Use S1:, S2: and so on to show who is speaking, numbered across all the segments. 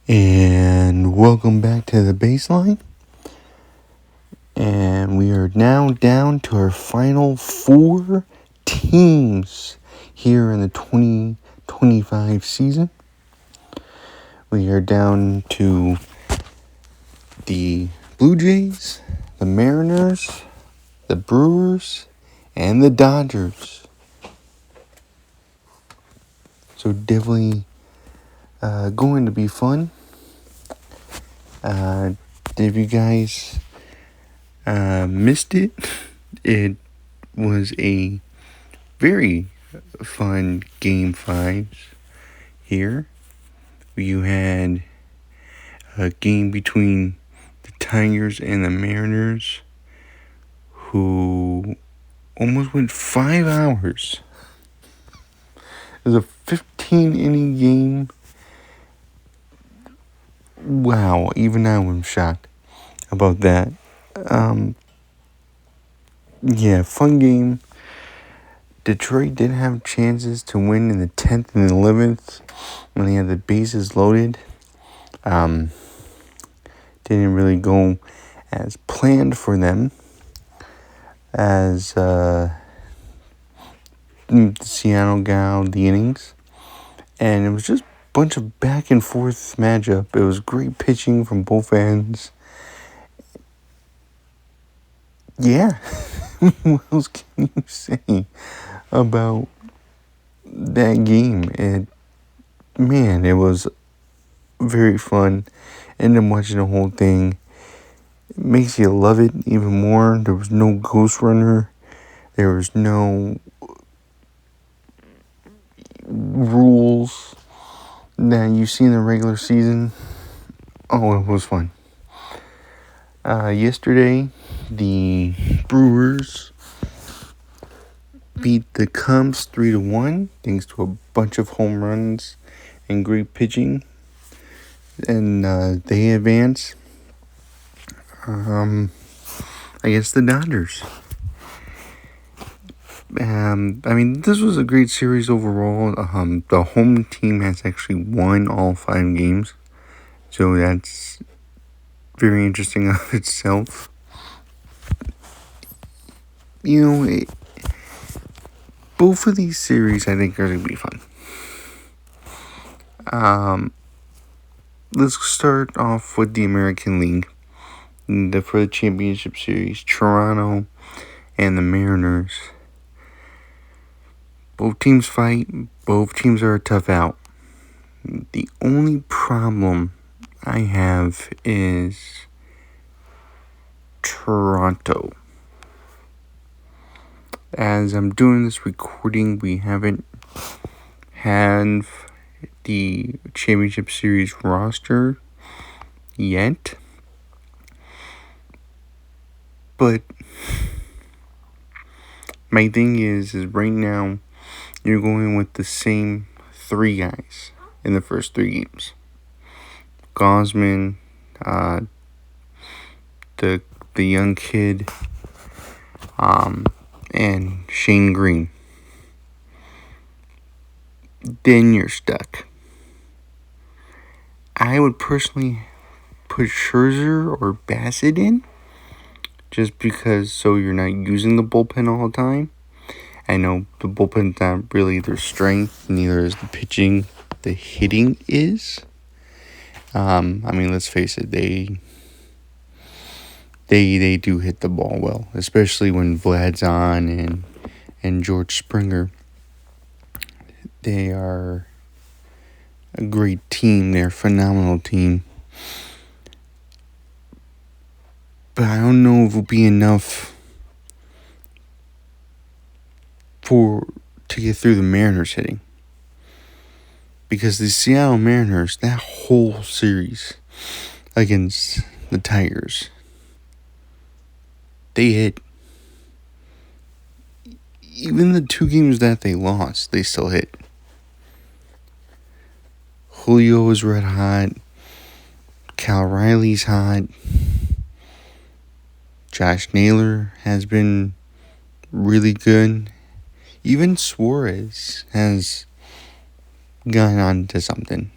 S1: And welcome back to the baseline. And we are now down to our final 4 teams here in the 2025 season. We are down to the Blue Jays, the Mariners, the Brewers, and the Dodgers. So definitely going to be fun. If you guys missed it, it was a very fun Game 5 here. You had a game between the Tigers and the Mariners, who almost went 5 hours. It was a 15-inning game. Wow, even I was shocked about that. Fun game. Detroit did have chances to win in the 10th and 11th when they had the bases loaded. Didn't really go as planned for them, as the Seattle got out the innings. And it was just a bunch of back and forth matchup. It was great pitching from both ends. Yeah, what else can you say about that game? It was very fun. Ended up watching the whole thing. It makes you love it even more. There was no ghost runner. There was no rules that you see in the regular season. Oh, it was fun. Yesterday, the Brewers beat the Cubs 3-1 thanks to a bunch of home runs and great pitching, and they advance against the Dodgers. This was a great series overall. The home team has actually won all 5 games, so that's very interesting of itself. Both of these series I think are going to be fun. Let's start off with the American League. For the championship series, Toronto and the Mariners. Both teams fight. Both teams are a tough out. The only problem I have is Toronto. As I'm doing this recording, we haven't had the championship series roster yet. But my thing is right now, you're going with the same 3 guys in the first 3 games. Gausman, the young kid, and Shane Green. Then you're stuck. I would personally put Scherzer or Bassett in, just because so you're not using the bullpen all the time. I know the bullpen's not really their strength, neither is the pitching. The hitting is. Let's face it, they do hit the ball well, especially when Vlad's on and George Springer. They are a great team. They're a phenomenal team. But I don't know if it'll be enough to get through the Mariners hitting. Because the Seattle Mariners, that whole series against the Tigers, they hit. Even the 2 games that they lost, they still hit. Julio is red hot. Cal Riley's hot. Josh Naylor has been really good. Even Suarez has gone on to something.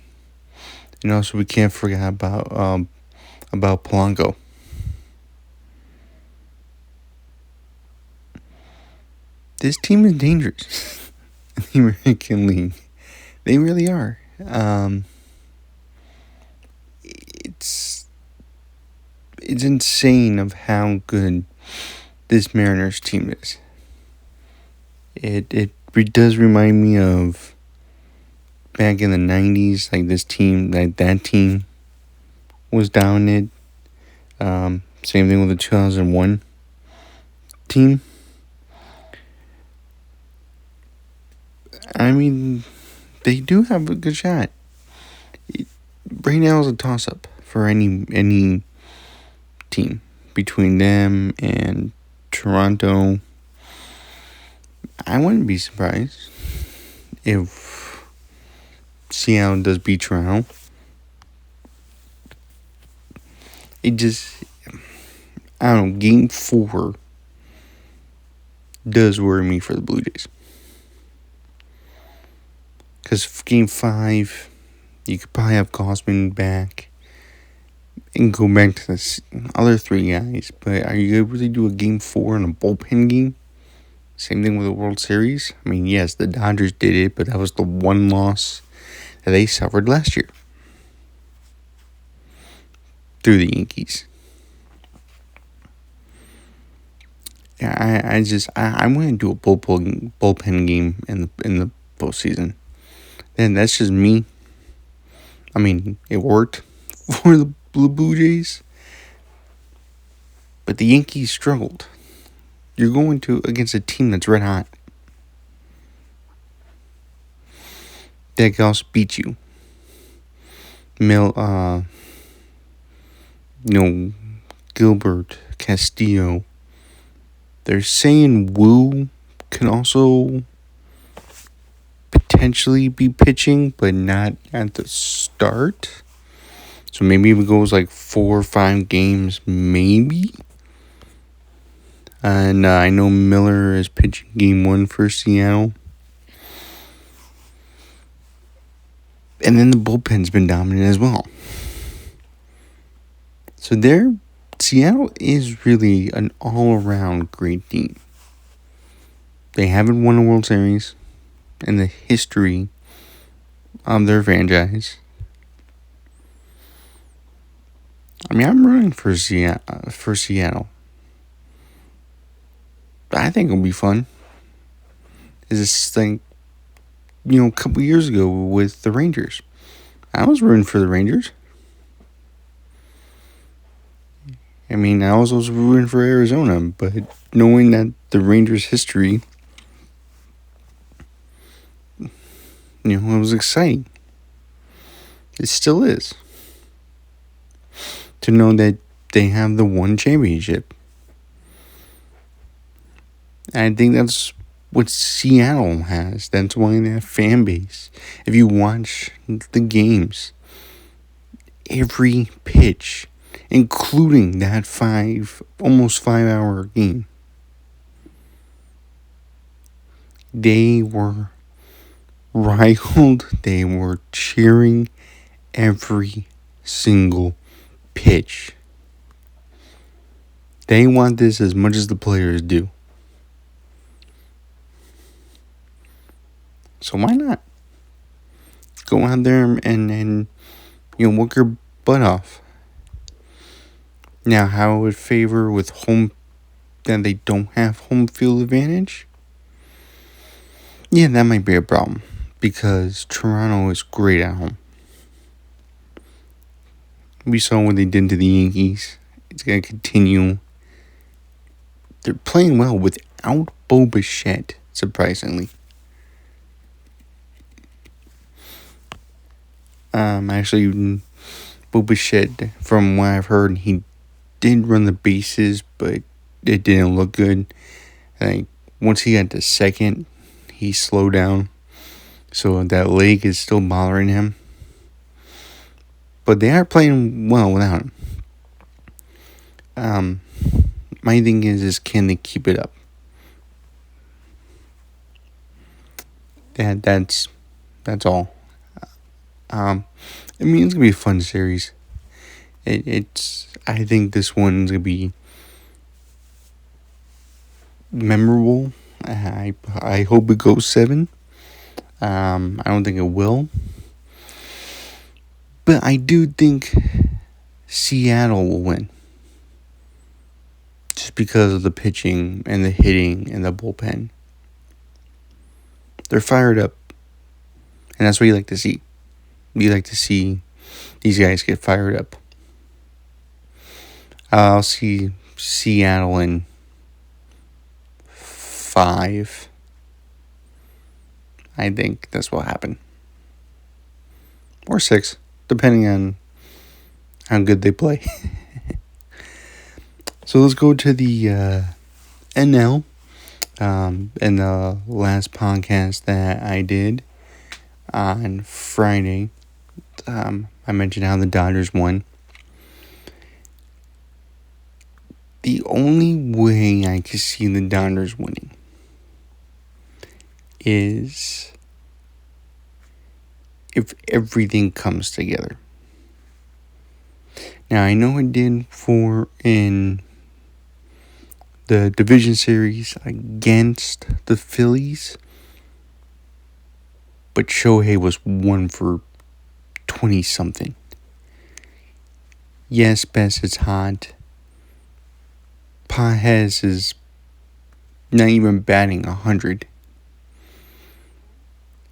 S1: And also, we can't forget about Polanco. This team is dangerous in the American League. They really are. It's insane of how good this Mariners team is. It does remind me of back in the 90s, like this team, that team was dominant. Same thing with the 2001 team. I mean, they do have a good shot. Right now is a toss-up for any team between them and Toronto. I wouldn't be surprised if Seattle does beat Toronto. It just, I don't know, Game 4 does worry me for the Blue Jays. Because Game 5, you could probably have Gausman back and go back to the other 3 guys. But are you able to do a Game 4 in a bullpen game? Same thing with the World Series. I mean, yes, the Dodgers did it, but that was the one loss that they suffered last year through the Yankees. Yeah, I want to do a bullpen game in the postseason. And that's just me. I mean, it worked for the Blue Jays, but the Yankees struggled. You're going against a team that's red hot. That can also beat you. Gilbert, Castillo. They're saying Wu can also potentially be pitching, but not at the start. So maybe it goes like 4 or 5 games, maybe. And I know Miller is pitching Game 1 for Seattle. And then the bullpen's been dominant as well. So Seattle is really an all-around great team. They haven't won a World Series in the history of their franchise. I mean, I'm rooting for Seattle. I think it'll be fun. Is this thing, a couple years ago with the Rangers. I was rooting for the Rangers. I mean, I was also rooting for Arizona, but knowing that the Rangers' history, it was exciting. It still is. To know that they have the one championship. I think that's what Seattle has. That's why they have fan base. If you watch the games, every pitch, including that almost 5-hour game, they were riled. They were cheering every single pitch. They want this as much as the players do. So why not? Go out there and work your butt off. Now, how it would favor with home, that they don't have home field advantage? Yeah, that might be a problem. Because Toronto is great at home. We saw what they did to the Yankees. It's going to continue. They're playing well without Bo Bichette, surprisingly. Actually, Bo Bichette, from what I've heard, he did run the bases, but it didn't look good. Like, once he got to second, he slowed down. So that leg is still bothering him. But they are playing well without him. My thing is can they keep it up? That's all. I mean, it's gonna be a fun series. I think this one's gonna be memorable. I hope it goes 7. I don't think it will, but I do think Seattle will win. Just because of the pitching and the hitting and the bullpen. They're fired up. And that's what you like to see. You like to see these guys get fired up. I'll see Seattle in 5. I think that's what happened. Or 6, depending on how good they play. So let's go to the NL. In the last podcast that I did on Friday, I mentioned how the Dodgers won. The only way I could see the Dodgers winning is if everything comes together. Now, I know it did in the division series against the Phillies, but Shohei was 1 for 20-something. Yes, Bess is hot. Pages is not even batting 100.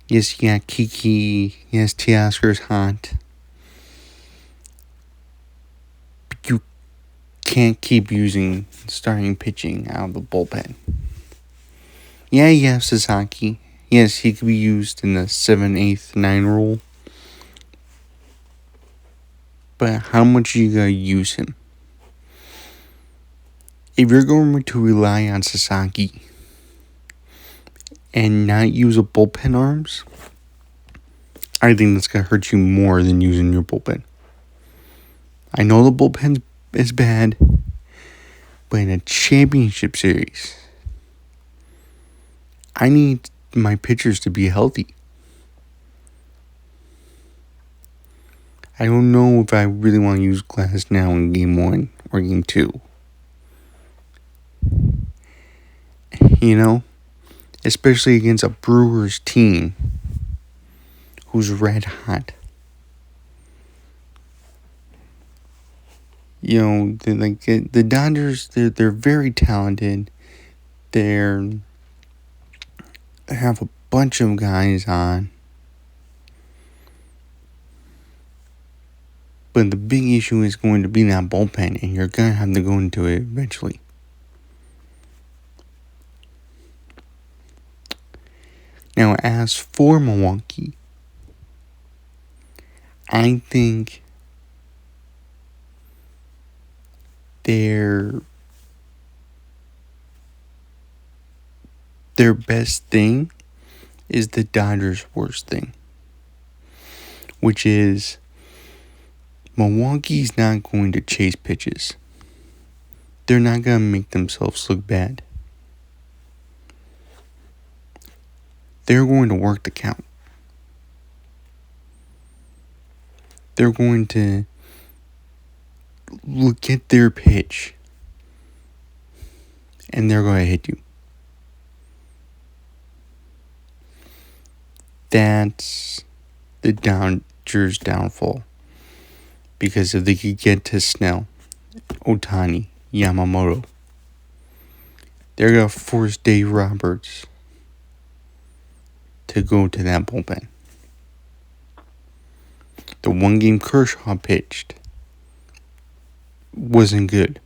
S1: Yes, you got Kiki. Yes, Teoscar's hot. But you can't keep using starting pitching out of the bullpen. Yeah, you have Sasaki. Yes, he could be used in the 7, 8, 9 role. But how much are you going to use him? If you're going to rely on Sasaki and not use a bullpen arms, I think that's going to hurt you more than using your bullpen. I know the bullpen is bad, but in a championship series, I need my pitchers to be healthy. I don't know if I really want to use Glass now in Game 1 or Game 2. You know? Especially against a Brewers team who's red hot. You know, the Dodgers, they're very talented. They have a bunch of guys on. But the big issue is going to be that bullpen, and you're going to have to go into it eventually. Now, as for Milwaukee, I think their best thing is the Dodgers' worst thing, which is Milwaukee's not going to chase pitches. They're not going to make themselves look bad. They're going to work the count. They're going to look at their pitch, and they're going to hit you. That's the Dodgers' downfall. Because if they could get to Snell, Ohtani, Yamamoto, they're going to force Dave Roberts to go to that bullpen. The one game Kershaw pitched wasn't good.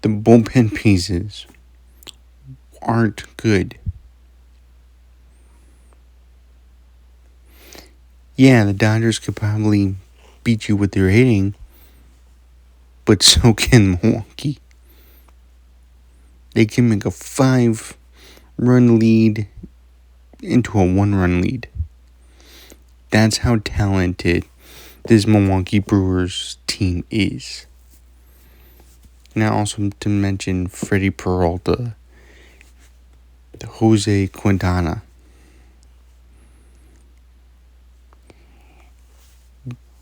S1: The bullpen pieces aren't good. Yeah, the Dodgers could probably beat you with their hitting, but so can Milwaukee. They can make a 5-run lead into a 1-run lead. That's how talented this Milwaukee Brewers team is. Now, also to mention, Freddie Peralta, Jose Quintana.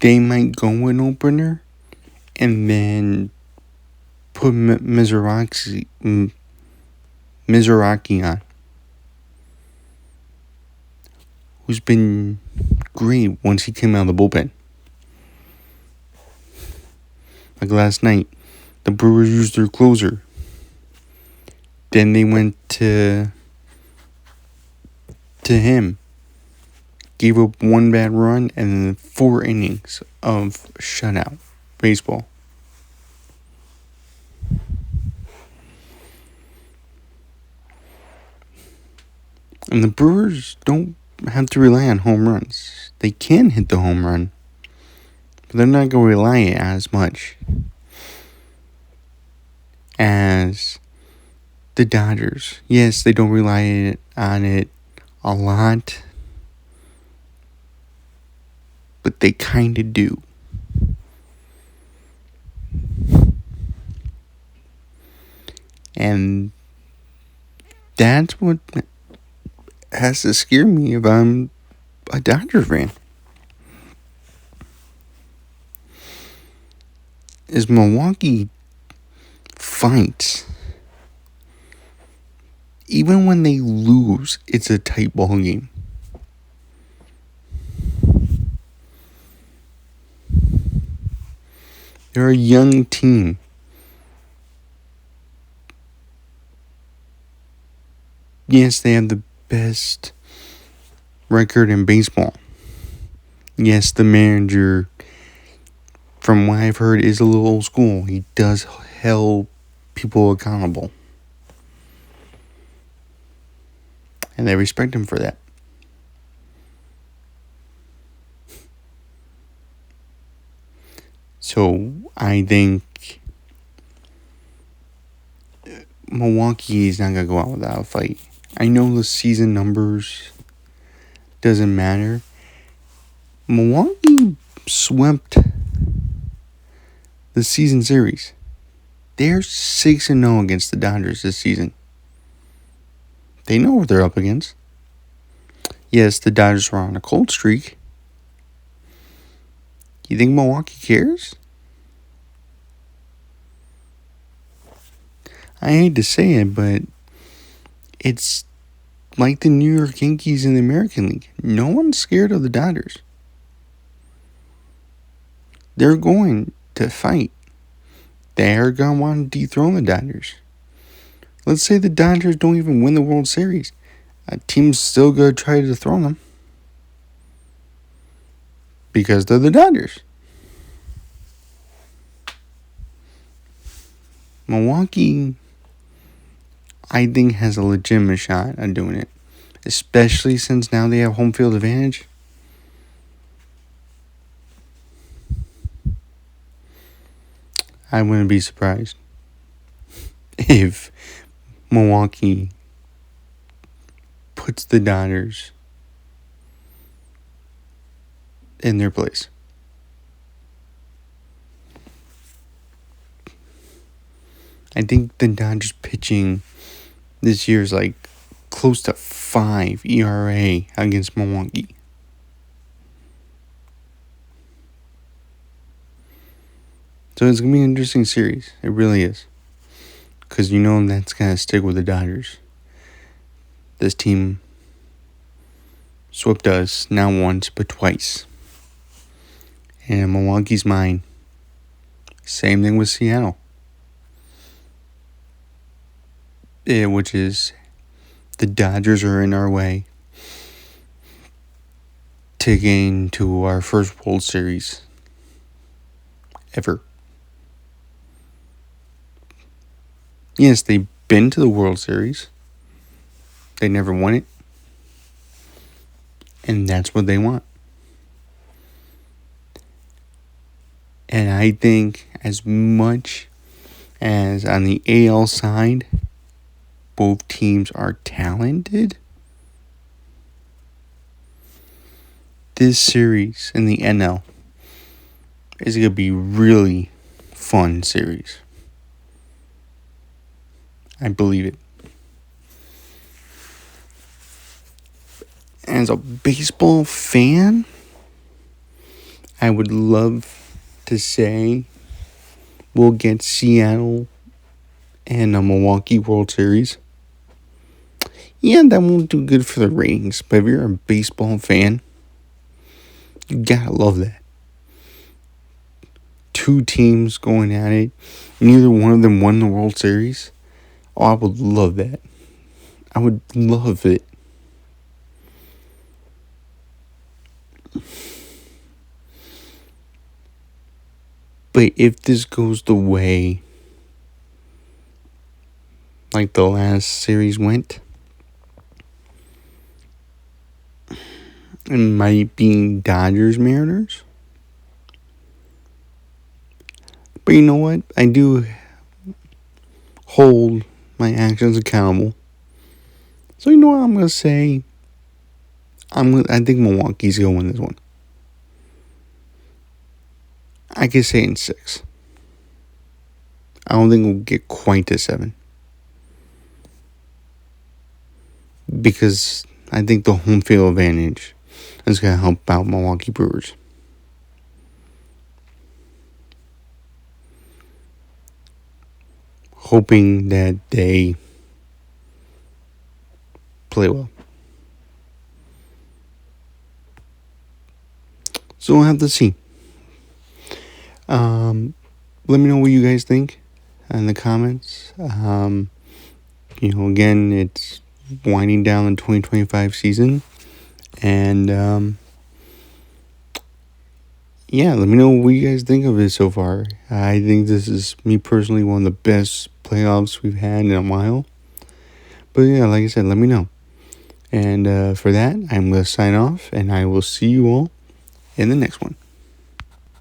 S1: they might go an opener and then put Mizuraki on, who's been great once he came out of the bullpen. Like last night, the Brewers used their closer. Then they went to him. Gave up one bad run and then 4 innings of shutout baseball. And the Brewers don't have to rely on home runs. They can hit the home run, but they're not going to rely on it as much as the Dodgers. Yes, they don't rely on it a lot, but they kind of do. And that's what has to scare me if I'm a Dodgers fan. Is Milwaukee fights. Even when they lose, it's a tight ball game. They're a young team. Yes, they have the best record in baseball. Yes, the manager, from what I've heard, is a little old school. He does hold people accountable. And they respect him for that. So, I think Milwaukee is not going to go out without a fight. I know the season numbers doesn't matter. Milwaukee swept the season series. They're 6-0 against the Dodgers this season. They know what they're up against. Yes, the Dodgers are on a cold streak. You think Milwaukee cares? I hate to say it, but it's like the New York Yankees in the American League. No one's scared of the Dodgers. They're going to fight. They're going to want to dethrone the Dodgers. Let's say the Dodgers don't even win the World Series. A team's still going to try to dethrone them. Because they're the Dodgers. Milwaukee, I think, has a legitimate shot at doing it. Especially since now they have home field advantage. I wouldn't be surprised if Milwaukee puts the Dodgers in their place. I think the Dodgers pitching this year is like close to 5 ERA against Milwaukee. So it's going to be an interesting series. It really is. Because you know that's going to stick with the Dodgers. This team swept us not once but twice. And in Milwaukee's mind, same thing with Seattle. Which is the Dodgers are in our way to gain to our first World Series ever. Yes, they've been to the World Series. They never won it. And that's what they want. And I think as much as on the AL side, both teams are talented, this series in the NL is going to be really fun series. I believe it. As a baseball fan, I would love to say we'll get Seattle and a Milwaukee World Series. Yeah, that won't do good for the ratings, but if you're a baseball fan, you gotta love that. Two teams going at it, neither one of them won the World Series. Oh, I would love that. I would love it. But if this goes the way like the last series went, it might be Dodgers Mariners. But you know what? I do hold my actions accountable. So you know what I'm gonna say? I think Milwaukee's gonna win this one. I could say in 6. I don't think we'll get quite to 7. Because I think the home field advantage is going to help out Milwaukee Brewers. Hoping that they play well. So we'll have to see. Let me know what you guys think in the comments. Again, it's winding down the 2025 season. And, let me know what you guys think of it so far. I think this is, me personally, one of the best playoffs we've had in a while. But yeah, like I said, let me know. And for that, I'm going to sign off, and I will see you all in the next one.